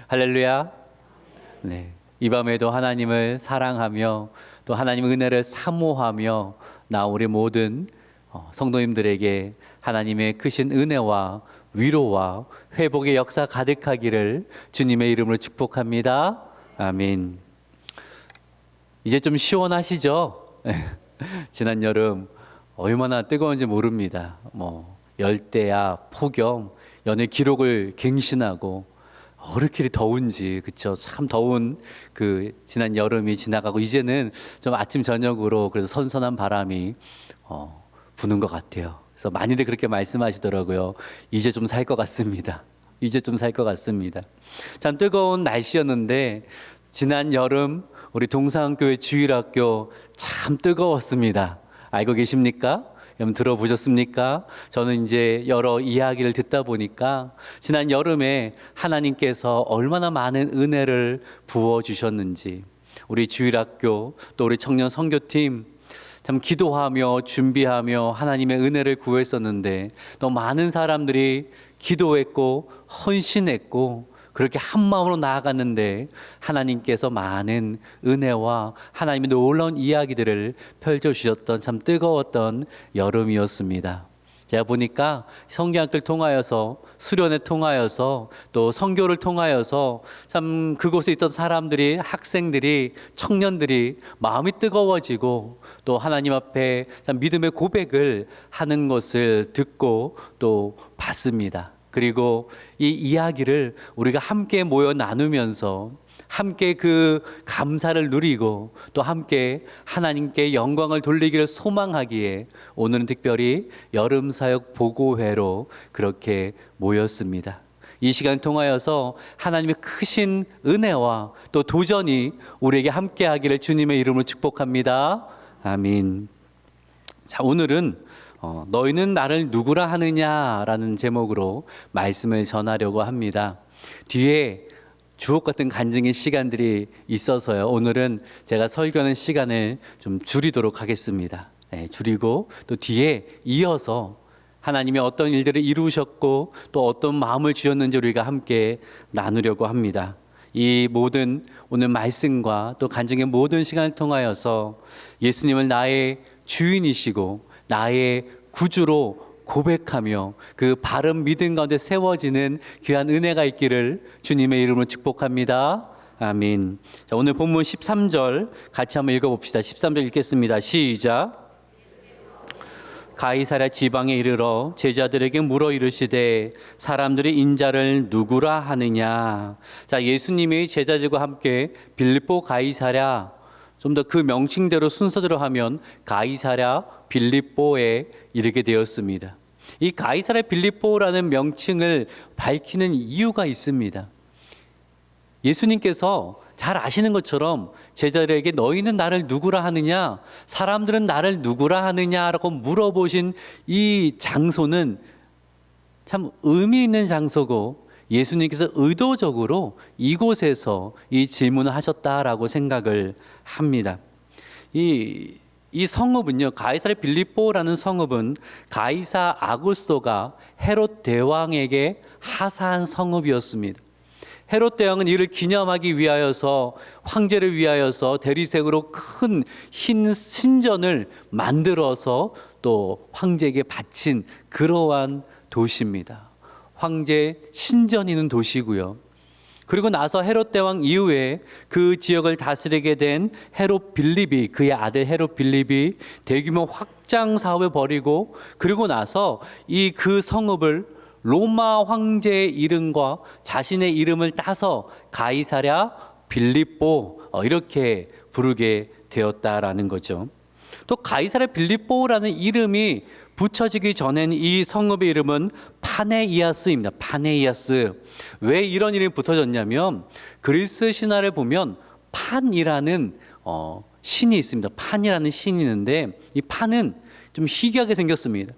할렐루야. 네. 이 밤에도 하나님을 사랑하며 또 하나님의 은혜를 사모하며 나 우리 모든 성도님들에게 하나님의 크신 은혜와 위로와 회복의 역사 가득하기를 주님의 이름으로 축복합니다. 아멘. 이제 좀 시원하시죠? 지난 여름 얼마나 뜨거운지 모릅니다. 열대야, 폭염, 연일 기록을 갱신하고 어떻게 더운지, 그쵸? 참 더운 그 지난 여름이 지나가고 이제는 좀 아침 저녁으로 그래서 선선한 바람이 부는 것 같아요. 그래서 많이들 그렇게 말씀하시더라고요. 이제 좀 살 것 같습니다. 이제 좀 살 것 같습니다. 참 뜨거운 날씨였는데 지난 여름 우리 동산교회 주일학교 참 뜨거웠습니다. 알고 계십니까? 여러분 들어보셨습니까? 저는 이제 여러 이야기를 듣다 보니까 지난 여름에 하나님께서 얼마나 많은 은혜를 부어주셨는지 우리 주일학교 또 우리 청년 선교팀 참 기도하며 준비하며 하나님의 은혜를 구했었는데 또 많은 사람들이 기도했고 헌신했고 그렇게 한 마음으로 나아갔는데 하나님께서 많은 은혜와 하나님의 놀라운 이야기들을 펼쳐주셨던 참 뜨거웠던 여름이었습니다. 제가 보니까 성경학교를 통하여서 수련회 통하여서 또 선교를 통하여서 참 그곳에 있던 사람들이 학생들이 청년들이 마음이 뜨거워지고 또 하나님 앞에 참 믿음의 고백을 하는 것을 듣고 또 봤습니다. 그리고 이 이야기를 우리가 함께 모여 나누면서 함께 그 감사를 누리고 또 함께 하나님께 영광을 돌리기를 소망하기에 오늘은 특별히 여름사역 보고회로 그렇게 모였습니다. 이 시간 통하여서 하나님의 크신 은혜와 또 도전이 우리에게 함께하기를 주님의 이름으로 축복합니다. 아멘. 자, 오늘은 너희는 나를 누구라 하느냐라는 제목으로 말씀을 전하려고 합니다. 뒤에 주옥 같은 간증의 시간들이 있어서요. 오늘은 제가 설교하는 시간을 좀 줄이도록 하겠습니다. 네, 줄이고 또 뒤에 이어서 하나님이 어떤 일들을 이루셨고 또 어떤 마음을 주셨는지 우리가 함께 나누려고 합니다. 이 모든 오늘 말씀과 또 간증의 모든 시간을 통하여서 예수님을 나의 주인이시고 나의 구주로 고백하며 그 바른 믿음 가운데 세워지는 귀한 은혜가 있기를 주님의 이름으로 축복합니다. 아멘. 자, 오늘 본문 13절 같이 한번 읽어봅시다. 13절 읽겠습니다. 시작. 가이사랴 지방에 이르러 제자들에게 물어 이르시되 사람들이 인자를 누구라 하느냐. 자, 예수님이 제자들과 함께 빌립보 가이사랴 좀 더 그 명칭대로 순서대로 하면 가이사랴 빌립보에 이르게 되었습니다. 이 가이사랴 빌립보라는 명칭을 밝히는 이유가 있습니다. 예수님께서 잘 아시는 것처럼 제자들에게 너희는 나를 누구라 하느냐, 사람들은 나를 누구라 하느냐라고 물어보신 이 장소는 참 의미 있는 장소고 예수님께서 의도적으로 이곳에서 이 질문을 하셨다라고 생각을 합니다. 이 성읍은요, 가이사랴 빌립보라는 성읍은 가이사 아구스토가 헤롯 대왕에게 하사한 성읍이었습니다. 헤롯 대왕은 이를 기념하기 위하여서 황제를 위하여서 대리색으로 큰 흰 신전을 만들어서 또 황제에게 바친 그러한 도시입니다. 황제 신전이 있는 도시고요. 그리고 나서 헤롯 대왕 이후에 그 지역을 다스리게 된 헤롯 빌립이, 그의 아들 헤롯 빌립이 대규모 확장 사업을 벌이고 그리고 나서 이 그 성읍을 로마 황제의 이름과 자신의 이름을 따서 가이사랴 빌립보 이렇게 부르게 되었다라는 거죠. 또 가이사랴 빌립보라는 이름이 붙여지기 전에는 이 성읍의 이름은 파네이아스입니다. 파네이아스. 왜 이런 이름이 붙어졌냐면 그리스 신화를 보면 판이라는 신이 있습니다. 판이라는 신이 있는데 이 판은 좀 희귀하게 생겼습니다.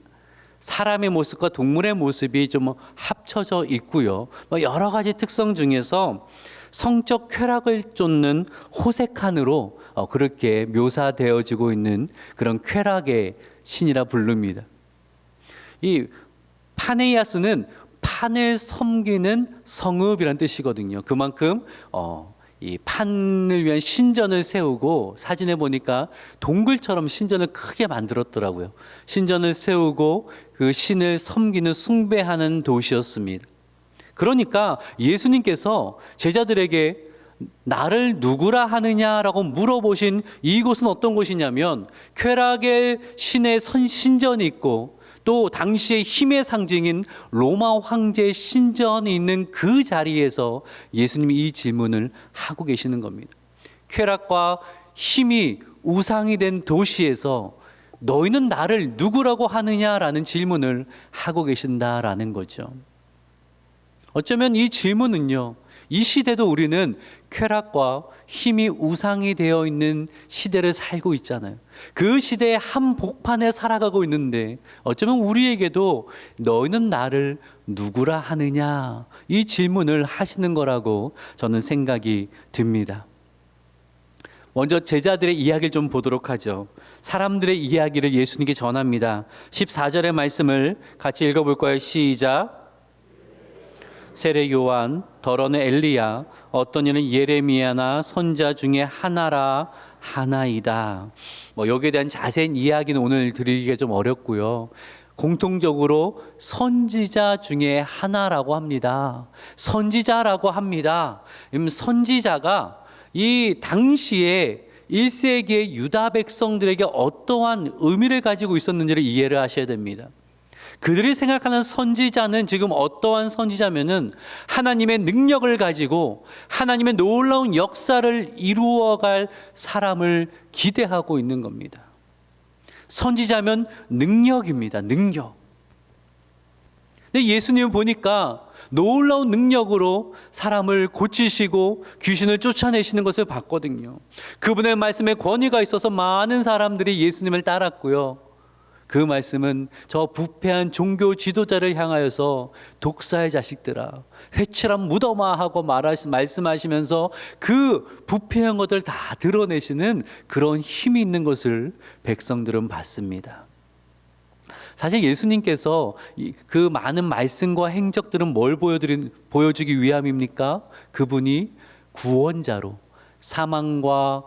사람의 모습과 동물의 모습이 좀 합쳐져 있고요. 여러 가지 특성 중에서 성적 쾌락을 쫓는 호색한으로 그렇게 묘사되어지고 있는 그런 쾌락의 신이라 부릅니다. 이 파네이아스는 판을 섬기는 성읍이라는 뜻이거든요. 그만큼 이 판을 위한 신전을 세우고, 사진에 보니까 동굴처럼 신전을 크게 만들었더라고요. 신전을 세우고 그 신을 섬기는 숭배하는 도시였습니다. 그러니까 예수님께서 제자들에게 나를 누구라 하느냐라고 물어보신 이곳은 어떤 곳이냐면, 쾌락의 신의 신전이 있고 또 당시의 힘의 상징인 로마 황제의 신전이 있는 그 자리에서 예수님이 이 질문을 하고 계시는 겁니다. 쾌락과 힘이 우상이 된 도시에서 너희는 나를 누구라고 하느냐라는 질문을 하고 계신다라는 거죠. 어쩌면 이 질문은요, 이 시대도 우리는 쾌락과 힘이 우상이 되어 있는 시대를 살고 있잖아요. 그 시대의 한복판에 살아가고 있는데 어쩌면 우리에게도 너희는 나를 누구라 하느냐, 이 질문을 하시는 거라고 저는 생각이 듭니다. 먼저 제자들의 이야기를 좀 보도록 하죠. 사람들의 이야기를 예수님께 전합니다. 14절의 말씀을 같이 읽어볼 거예요. 시작. 세례 요한, 더러는 엘리야, 어떤 이는 예레미야나 선자 중에 하나라 하나이다. 여기에 대한 자세한 이야기는 오늘 드리기가 좀 어렵고요. 공통적으로 선지자 중에 하나라고 합니다. 선지자라고 합니다. 선지자가 이 당시에 1세기의 유다 백성들에게 어떠한 의미를 가지고 있었는지를 이해를 하셔야 됩니다. 그들이 생각하는 선지자는 지금 어떠한 선지자면은 하나님의 능력을 가지고 하나님의 놀라운 역사를 이루어갈 사람을 기대하고 있는 겁니다. 선지자면 능력입니다. 능력. 근데 예수님을 보니까 놀라운 능력으로 사람을 고치시고 귀신을 쫓아내시는 것을 봤거든요. 그분의 말씀에 권위가 있어서 많은 사람들이 예수님을 따랐고요. 그 말씀은 저 부패한 종교 지도자를 향하여서 독사의 자식들아, 회칠한 무덤아 하고 말씀하시면서 그 부패한 것들 다 드러내시는 그런 힘이 있는 것을 백성들은 봤습니다. 사실 예수님께서 그 많은 말씀과 행적들은 뭘 보여주기 위함입니까? 그분이 구원자로 사망과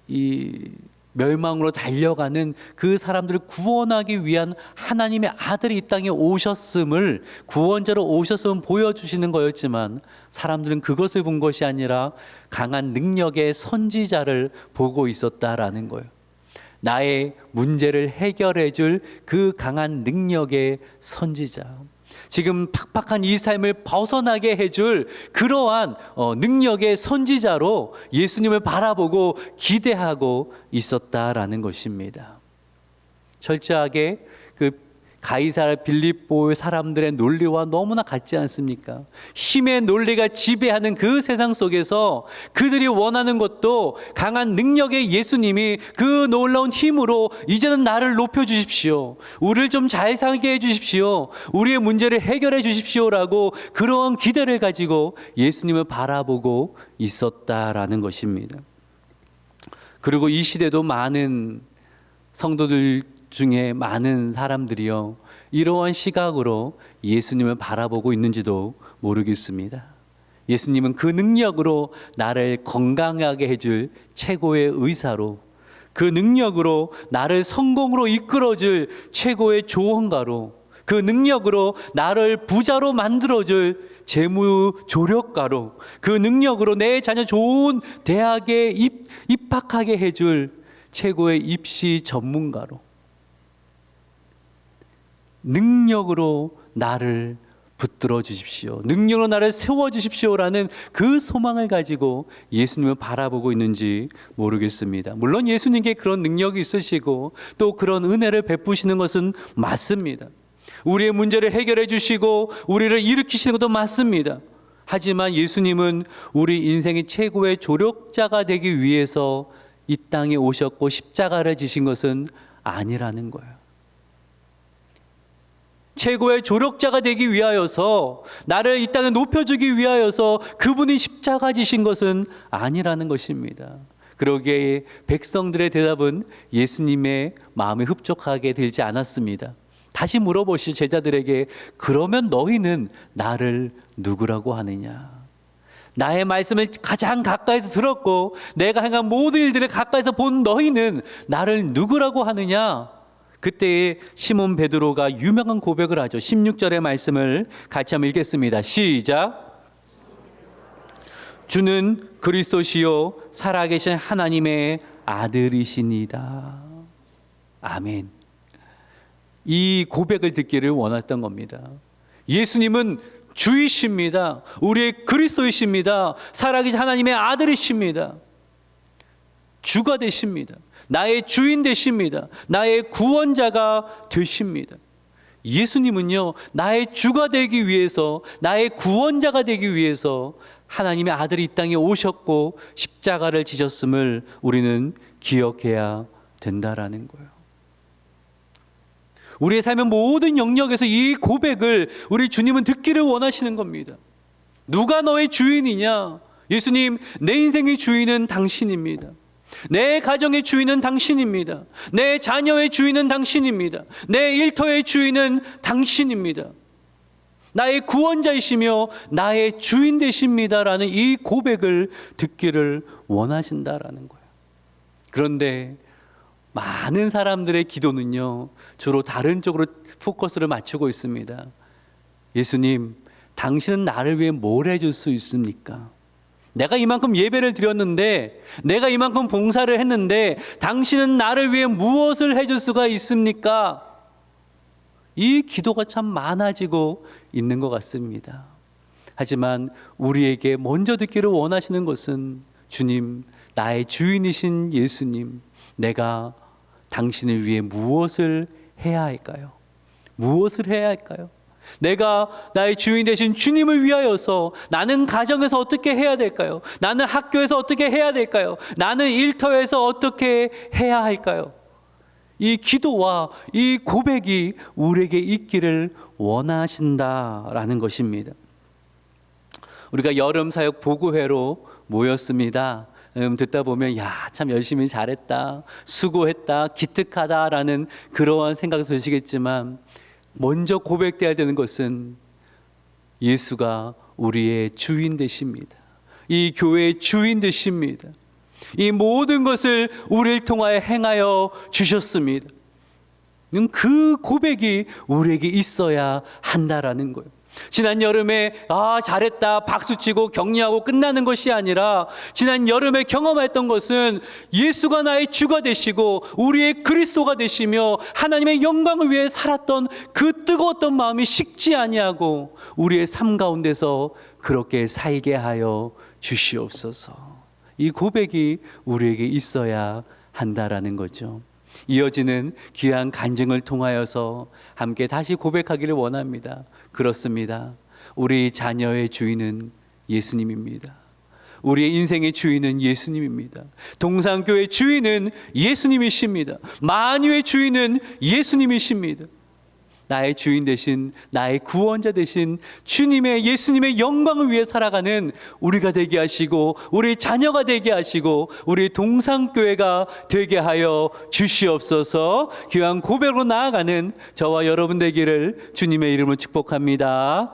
이 멸망으로 달려가는 그 사람들을 구원하기 위한 하나님의 아들이 이 땅에 오셨음을, 구원자로 오셨음을 보여주시는 거였지만 사람들은 그것을 본 것이 아니라 강한 능력의 선지자를 보고 있었다라는 거예요. 나의 문제를 해결해 줄 그 강한 능력의 선지자, 지금 팍팍한 이 삶을 벗어나게 해줄 그러한 능력의 선지자로 예수님을 바라보고 기대하고 있었다라는 것입니다. 철저하게 그 가이사라 빌립보의 사람들의 논리와 너무나 같지 않습니까? 힘의 논리가 지배하는 그 세상 속에서 그들이 원하는 것도 강한 능력의 예수님이 그 놀라운 힘으로 이제는 나를 높여주십시오, 우리를 좀 잘 살게 해주십시오, 우리의 문제를 해결해 주십시오라고 그러한 기대를 가지고 예수님을 바라보고 있었다라는 것입니다. 그리고 이 시대도 많은 성도들 중에 많은 사람들이요, 이러한 시각으로 예수님을 바라보고 있는지도 모르겠습니다. 예수님은 그 능력으로 나를 건강하게 해줄 최고의 의사로, 그 능력으로 나를 성공으로 이끌어줄 최고의 조언가로, 그 능력으로 나를 부자로 만들어줄 재무 조력가로, 그 능력으로 내 자녀 좋은 대학에 입학하게 해줄 최고의 입시 전문가로, 능력으로 나를 붙들어 주십시오, 능력으로 나를 세워 주십시오라는 그 소망을 가지고 예수님을 바라보고 있는지 모르겠습니다. 물론 예수님께 그런 능력이 있으시고 또 그런 은혜를 베푸시는 것은 맞습니다. 우리의 문제를 해결해 주시고 우리를 일으키시는 것도 맞습니다. 하지만 예수님은 우리 인생의 최고의 조력자가 되기 위해서 이 땅에 오셨고 십자가를 지신 것은 아니라는 거예요. 최고의 조력자가 되기 위하여서, 나를 이 땅에 높여주기 위하여서 그분이 십자가 지신 것은 아니라는 것입니다. 그러기에 백성들의 대답은 예수님의 마음에 흡족하게 되지 않았습니다. 다시 물어보시죠. 제자들에게 그러면 너희는 나를 누구라고 하느냐? 나의 말씀을 가장 가까이서 들었고 내가 행한 모든 일들을 가까이서 본 너희는 나를 누구라고 하느냐? 그때 시몬 베드로가 유명한 고백을 하죠. 16절의 말씀을 같이 한번 읽겠습니다. 시작. 주는 그리스도시요 살아계신 하나님의 아들이시니다. 아멘. 이 고백을 듣기를 원했던 겁니다. 예수님은 주이십니다. 우리의 그리스도이십니다. 살아계신 하나님의 아들이십니다. 주가 되십니다. 나의 주인 되십니다. 나의 구원자가 되십니다. 예수님은요, 나의 주가 되기 위해서, 나의 구원자가 되기 위해서 하나님의 아들이 이 땅에 오셨고 십자가를 지셨음을 우리는 기억해야 된다라는 거예요. 우리의 삶의 모든 영역에서 이 고백을 우리 주님은 듣기를 원하시는 겁니다. 누가 너의 주인이냐? 예수님, 내 인생의 주인은 당신입니다. 내 가정의 주인은 당신입니다. 내 자녀의 주인은 당신입니다. 내 일터의 주인은 당신입니다. 나의 구원자이시며 나의 주인 되십니다라는 이 고백을 듣기를 원하신다라는 거예요. 그런데 많은 사람들의 기도는요, 주로 다른 쪽으로 포커스를 맞추고 있습니다. 예수님, 당신은 나를 위해 뭘 해줄 수 있습니까? 내가 이만큼 예배를 드렸는데, 내가 이만큼 봉사를 했는데 당신은 나를 위해 무엇을 해줄 수가 있습니까? 이 기도가 참 많아지고 있는 것 같습니다. 하지만 우리에게 먼저 듣기를 원하시는 것은 주님, 나의 주인이신 예수님, 내가 당신을 위해 무엇을 해야 할까요? 무엇을 해야 할까요? 내가 나의 주인 되신 주님을 위하여서 나는 가정에서 어떻게 해야 될까요? 나는 학교에서 어떻게 해야 될까요? 나는 일터에서 어떻게 해야 할까요? 이 기도와 이 고백이 우리에게 있기를 원하신다라는 것입니다. 우리가 여름 사역 보고회로 모였습니다. 듣다 보면 참 열심히 잘했다, 수고했다, 기특하다라는 그러한 생각이 드시겠지만 먼저 고백되어야 되는 것은 예수가 우리의 주인 되십니다. 이 교회의 주인 되십니다. 이 모든 것을 우리를 통하여 행하여 주셨습니다. 그 고백이 우리에게 있어야 한다라는 거예요. 지난 여름에 잘했다 박수치고 격려하고 끝나는 것이 아니라 지난 여름에 경험했던 것은 예수가 나의 주가 되시고 우리의 그리스도가 되시며 하나님의 영광을 위해 살았던 그 뜨거웠던 마음이 식지 아니하고 우리의 삶 가운데서 그렇게 살게 하여 주시옵소서. 이 고백이 우리에게 있어야 한다라는 거죠. 이어지는 귀한 간증을 통하여서 함께 다시 고백하기를 원합니다. 그렇습니다. 우리 자녀의 주인은 예수님입니다. 우리의 인생의 주인은 예수님입니다. 동산교회 주인은 예수님이십니다. 만유의 주인은 예수님이십니다. 나의 주인 되신, 나의 구원자 되신 주님의 예수님의 영광을 위해 살아가는 우리가 되게 하시고 우리 자녀가 되게 하시고 우리 동산교회가 되게 하여 주시옵소서. 귀한 고백으로 나아가는 저와 여러분 되기를 주님의 이름으로 축복합니다.